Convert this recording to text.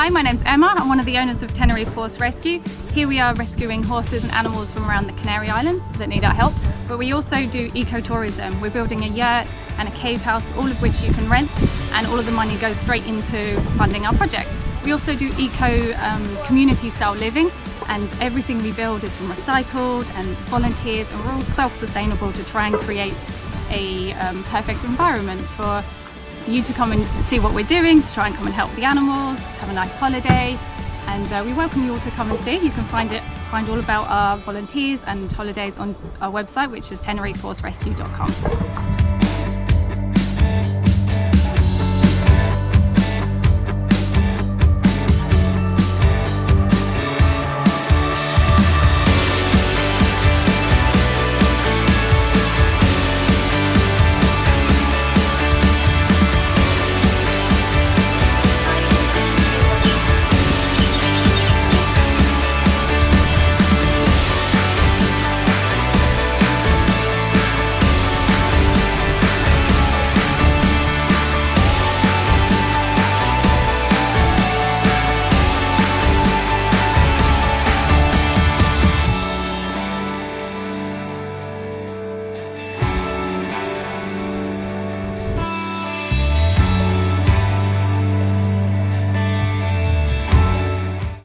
Hi, my name's Emma. I'm one of the owners of Tenerife Horse Rescue. Here we are rescuing horses and animals from around the Canary Islands that need our help, but we also do ecotourism. We're building a yurt and a cave house, all of which you can rent, and all of the money goes straight into funding our project. We also do community style living, and everything we build is from recycled and volunteers, and we're all self-sustainable to try and create a perfect environment for you to come and see what we're doing, to try and come and help the animals, have a nice holiday, and we welcome you all to come and see. You can find all about our volunteers and holidays on our website, which is tenerifehorserescue.com.